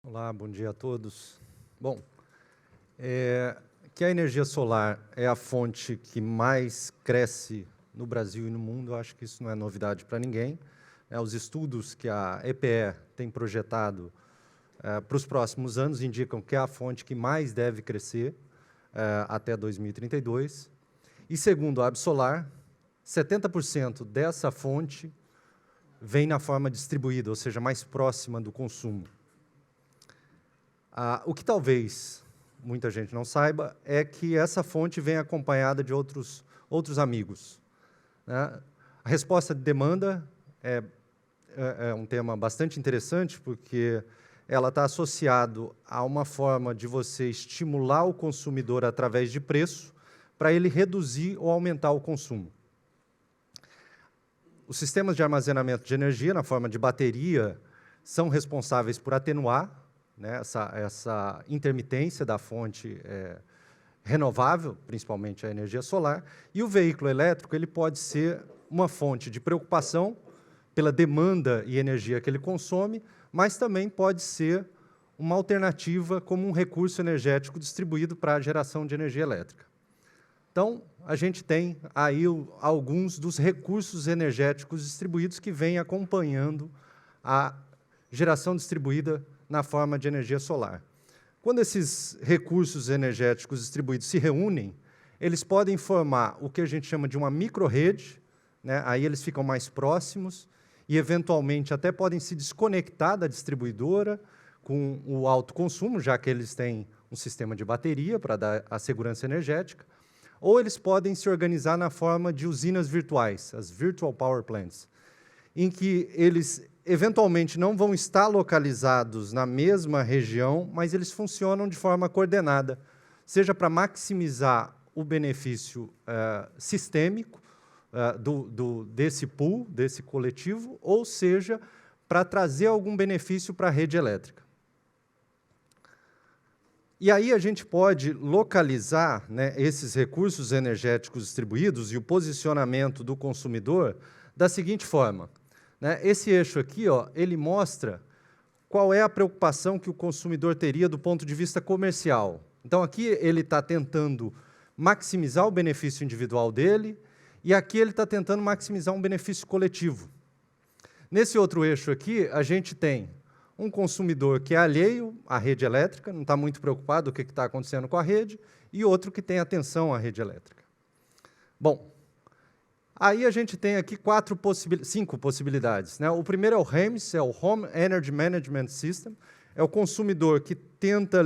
Olá, bom dia a todos. Bom, que a energia solar é a fonte que mais cresce no Brasil e no mundo, eu acho que isso não é novidade para ninguém. Os estudos que a EPE tem projetado para os próximos anos indicam que é a fonte que mais deve crescer até 2032. E segundo a Absolar, 70% dessa fonte vem na forma distribuída, ou seja, mais próxima do consumo. O que talvez muita gente não saiba é que essa fonte vem acompanhada de outros amigos, né? A resposta de demanda é um tema bastante interessante, porque ela está associado a uma forma de você estimular o consumidor através de preço para ele reduzir ou aumentar o consumo. Os sistemas de armazenamento de energia, na forma de bateria, são responsáveis por atenuar, né, essa intermitência da fonte renovável, principalmente a energia solar, e o veículo elétrico ele pode ser uma fonte de preocupação pela demanda e energia que ele consome, mas também pode ser uma alternativa como um recurso energético distribuído para a geração de energia elétrica. Então, a gente tem aí alguns dos recursos energéticos distribuídos que vêm acompanhando a geração distribuída na forma de energia solar. Quando esses recursos energéticos distribuídos se reúnem, eles podem formar o que a gente chama de uma microrrede, né? Aí eles ficam mais próximos e, eventualmente, até podem se desconectar da distribuidora com o alto consumo, já que eles têm um sistema de bateria para dar a segurança energética, ou eles podem se organizar na forma de usinas virtuais, as Virtual Power Plants, em que eles eventualmente não vão estar localizados na mesma região, mas eles funcionam de forma coordenada, seja para maximizar o benefício sistêmico desse pool, desse coletivo, ou seja, para trazer algum benefício para a rede elétrica. E aí a gente pode localizar, né, esses recursos energéticos distribuídos e o posicionamento do consumidor da seguinte forma. Esse eixo aqui, ó, ele mostra qual é a preocupação que o consumidor teria do ponto de vista comercial. Então, aqui ele está tentando maximizar o benefício individual dele, e aqui ele está tentando maximizar um benefício coletivo. Nesse outro eixo aqui, a gente tem um consumidor que é alheio à rede elétrica, não está muito preocupado com o que está acontecendo com a rede, e outro que tem atenção à rede elétrica. Bom, aí a gente tem aqui 5 possibilidades, né? O primeiro é o HEMS, é o Home Energy Management System, é o consumidor que tenta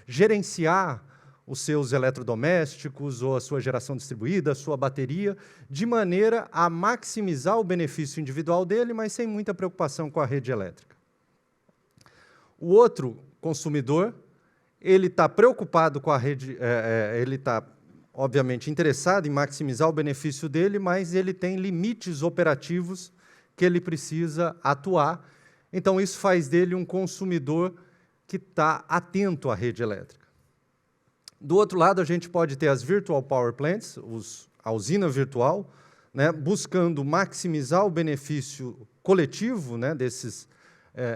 gerenciar os seus eletrodomésticos ou a sua geração distribuída, a sua bateria, de maneira a maximizar o benefício individual dele, mas sem muita preocupação com a rede elétrica. O outro consumidor, ele está preocupado com a rede, ele está obviamente interessado em maximizar o benefício dele, mas ele tem limites operativos que ele precisa atuar. Então, isso faz dele um consumidor que está atento à rede elétrica. Do outro lado, a gente pode ter as Virtual Power Plants, a usina virtual, né, buscando maximizar o benefício coletivo, né, desses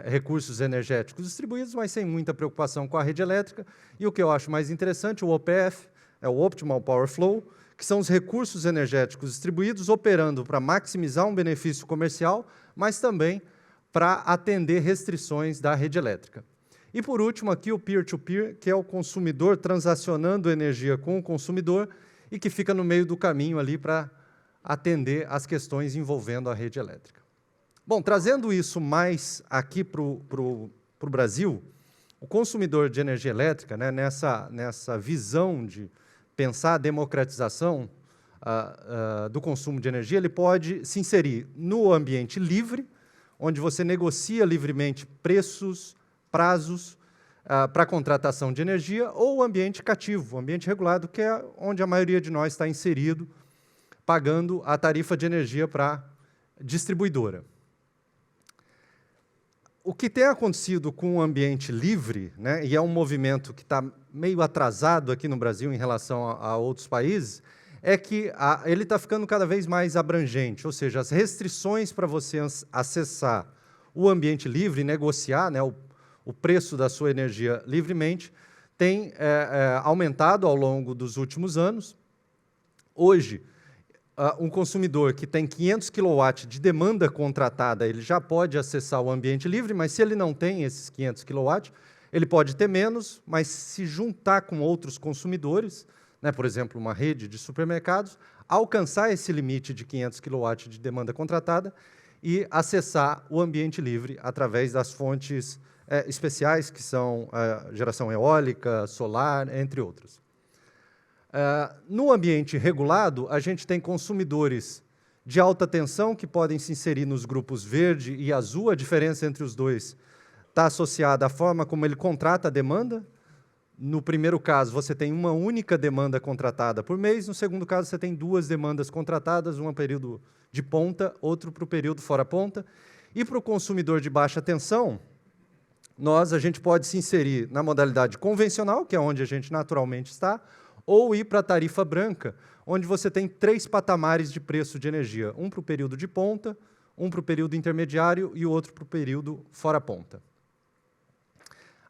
recursos energéticos distribuídos, mas sem muita preocupação com a rede elétrica. E o que eu acho mais interessante, o OPF, é o Optimal Power Flow, que são os recursos energéticos distribuídos operando para maximizar um benefício comercial, mas também para atender restrições da rede elétrica. E, por último, aqui o peer-to-peer, que é o consumidor transacionando energia com o consumidor e que fica no meio do caminho ali para atender as questões envolvendo a rede elétrica. Bom, trazendo isso mais aqui para o Brasil, o consumidor de energia elétrica, né, nessa visão de pensar a democratização do consumo de energia, ele pode se inserir no ambiente livre, onde você negocia livremente preços, prazos para a contratação de energia, ou o ambiente cativo, o ambiente regulado, que é onde a maioria de nós está inserido, pagando a tarifa de energia para a distribuidora. O que tem acontecido com o ambiente livre, né, e é um movimento que está meio atrasado aqui no Brasil em relação a outros países, é que ele está ficando cada vez mais abrangente, ou seja, as restrições para você acessar o ambiente livre, negociar, né, o preço da sua energia livremente, tem aumentado ao longo dos últimos anos. Hoje, um consumidor que tem 500 kW de demanda contratada, ele já pode acessar o ambiente livre, mas se ele não tem esses 500 kW, ele pode ter menos, mas se juntar com outros consumidores, né, por exemplo, uma rede de supermercados, alcançar esse limite de 500 kW de demanda contratada e acessar o ambiente livre através das fontes especiais, que são geração eólica, solar, entre outras. No ambiente regulado, a gente tem consumidores de alta tensão que podem se inserir nos grupos verde e azul. A diferença entre os dois está associada à forma como ele contrata a demanda. No primeiro caso, você tem uma única demanda contratada por mês. No segundo caso, você tem 2 demandas contratadas, uma período de ponta, outro para o período fora ponta. E para o consumidor de baixa tensão, a gente pode se inserir na modalidade convencional, que é onde a gente naturalmente está, ou ir para a tarifa branca, onde você tem 3 patamares de preço de energia, um para o período de ponta, um para o período intermediário e o outro para o período fora ponta.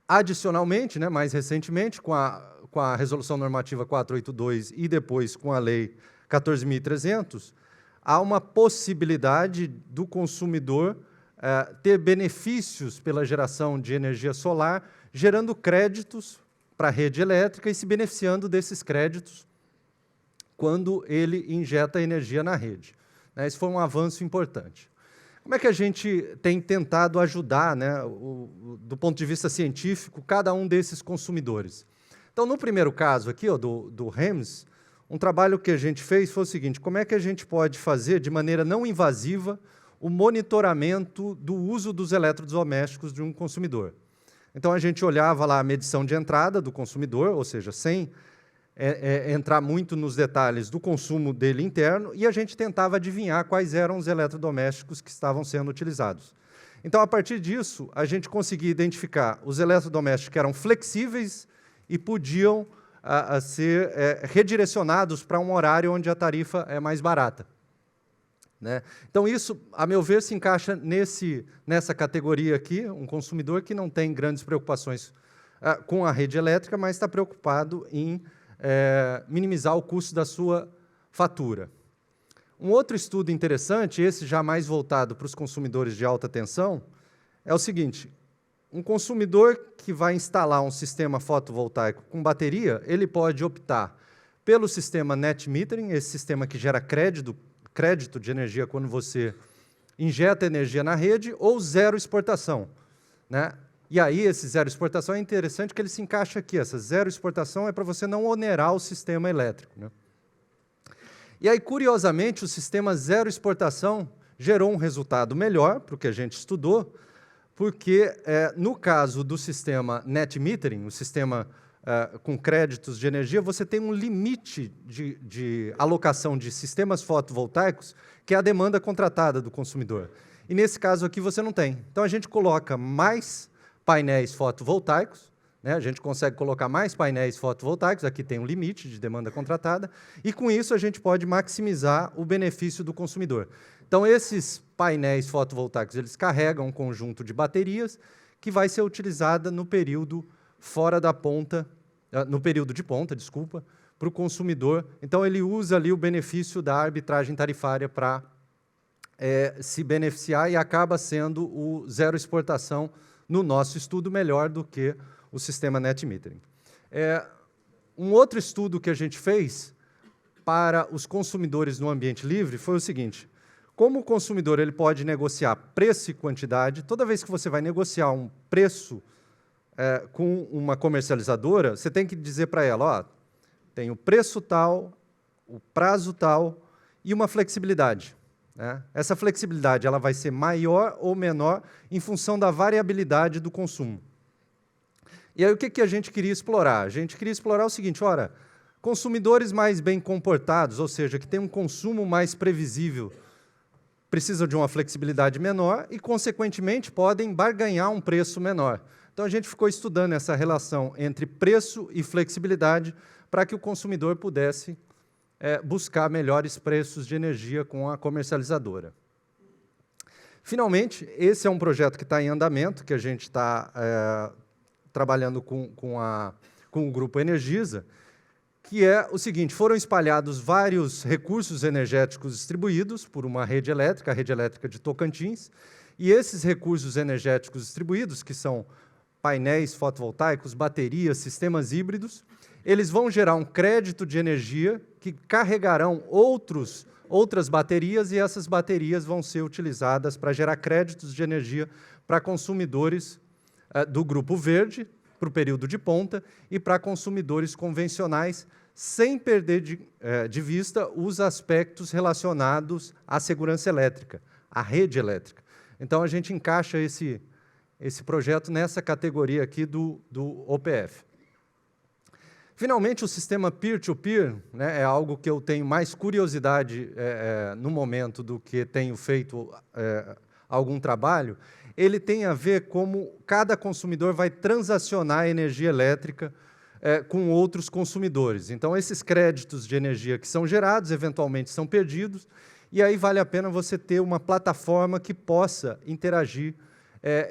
Adicionalmente, né, mais recentemente, com a Resolução Normativa 482 e depois com a Lei 14.300, há uma possibilidade do consumidor ter benefícios pela geração de energia solar, gerando créditos para a rede elétrica e se beneficiando desses créditos quando ele injeta energia na rede. Esse foi um avanço importante. Como é que a gente tem tentado ajudar, né, do ponto de vista científico, cada um desses consumidores? Então, no primeiro caso aqui, do REMS, um trabalho que a gente fez foi o seguinte: como é que a gente pode fazer, de maneira não invasiva, o monitoramento do uso dos eletrodomésticos de um consumidor? Então, a gente olhava lá a medição de entrada do consumidor, ou seja, sem entrar muito nos detalhes do consumo dele interno, e a gente tentava adivinhar quais eram os eletrodomésticos que estavam sendo utilizados. Então, a partir disso, a gente conseguia identificar os eletrodomésticos que eram flexíveis e podiam ser redirecionados para um horário onde a tarifa é mais barata. Né? Então, isso, a meu ver, se encaixa nessa categoria aqui, um consumidor que não tem grandes preocupações com a rede elétrica, mas está preocupado em minimizar o custo da sua fatura. Um outro estudo interessante, esse já mais voltado para os consumidores de alta tensão, é o seguinte: um consumidor que vai instalar um sistema fotovoltaico com bateria, ele pode optar pelo sistema net metering, esse sistema que gera crédito de energia quando você injeta energia na rede, ou zero exportação, né? E aí, esse zero exportação é interessante que ele se encaixa aqui. Essa zero exportação é para você não onerar o sistema elétrico, né? E aí, curiosamente, o sistema zero exportação gerou um resultado melhor para o que a gente estudou, porque, no caso do sistema net metering, o sistema com créditos de energia, você tem um limite de alocação de sistemas fotovoltaicos, que é a demanda contratada do consumidor. E, nesse caso aqui, você não tem. Então, a gente coloca mais painéis fotovoltaicos, né? A gente consegue colocar mais painéis fotovoltaicos, aqui tem um limite de demanda contratada, e, com isso, a gente pode maximizar o benefício do consumidor. Então, esses painéis fotovoltaicos, eles carregam um conjunto de baterias que vai ser utilizada no período fora da ponta, no período de ponta, desculpa, para o consumidor. Então, ele usa ali o benefício da arbitragem tarifária para se beneficiar e acaba sendo o zero exportação, no nosso estudo, melhor do que o sistema net metering. Um outro estudo que a gente fez para os consumidores no ambiente livre foi o seguinte: como o consumidor ele pode negociar preço e quantidade, toda vez que você vai negociar um preço com uma comercializadora, você tem que dizer para ela, tem o preço tal, o prazo tal e uma flexibilidade. Essa flexibilidade ela vai ser maior ou menor em função da variabilidade do consumo. E aí o que a gente queria explorar? A gente queria explorar o seguinte: ora, consumidores mais bem comportados, ou seja, que têm um consumo mais previsível, precisam de uma flexibilidade menor e, consequentemente, podem barganhar um preço menor. Então, a gente ficou estudando essa relação entre preço e flexibilidade para que o consumidor pudesse buscar melhores preços de energia com a comercializadora. Finalmente, esse é um projeto que está em andamento, que a gente está trabalhando com o Grupo Energisa, que é o seguinte: foram espalhados vários recursos energéticos distribuídos por uma rede elétrica, a rede elétrica de Tocantins, e esses recursos energéticos distribuídos, que são painéis fotovoltaicos, baterias, sistemas híbridos, eles vão gerar um crédito de energia que carregarão outras baterias, e essas baterias vão ser utilizadas para gerar créditos de energia para consumidores do Grupo Verde, para o período de ponta, e para consumidores convencionais, sem perder de vista os aspectos relacionados à segurança elétrica, à rede elétrica. Então, a gente encaixa esse projeto nessa categoria aqui do OPF. Finalmente, o sistema peer-to-peer, né, é algo que eu tenho mais curiosidade no momento do que tenho feito algum trabalho. Ele tem a ver como cada consumidor vai transacionar a energia elétrica com outros consumidores. Então, esses créditos de energia que são gerados, eventualmente são perdidos, e aí vale a pena você ter uma plataforma que possa interagir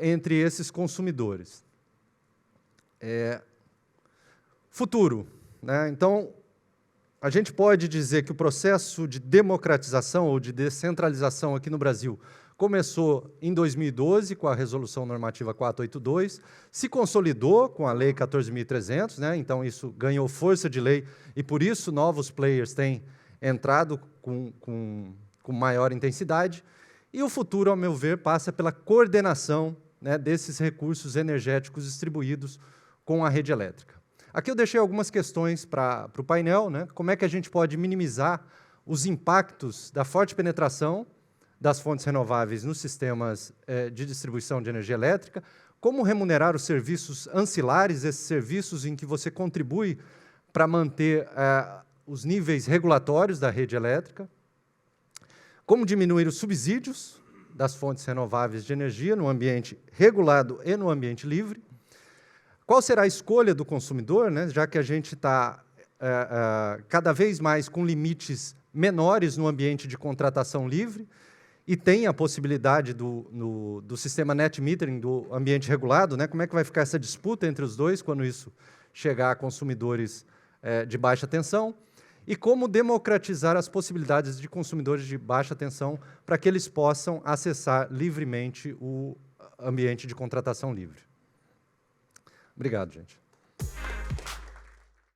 entre esses consumidores. Futuro, né? Então, a gente pode dizer que o processo de democratização ou de descentralização aqui no Brasil começou em 2012, com a Resolução Normativa 482, se consolidou com a Lei 14.300, né? Então isso ganhou força de lei, e por isso novos players têm entrado com maior intensidade, e o futuro, ao meu ver, passa pela coordenação, né, desses recursos energéticos distribuídos com a rede elétrica. Aqui eu deixei algumas questões para o painel, né? Como é que a gente pode minimizar os impactos da forte penetração das fontes renováveis nos sistemas de distribuição de energia elétrica, como remunerar os serviços ancilares, esses serviços em que você contribui para manter os níveis regulatórios da rede elétrica, como diminuir os subsídios das fontes renováveis de energia no ambiente regulado e no ambiente livre, qual será a escolha do consumidor, né, já que a gente está cada vez mais com limites menores no ambiente de contratação livre, e tem a possibilidade do sistema net metering do ambiente regulado, né? Como é que vai ficar essa disputa entre os dois quando isso chegar a consumidores de baixa tensão? E como democratizar as possibilidades de consumidores de baixa tensão para que eles possam acessar livremente o ambiente de contratação livre. Obrigado, gente.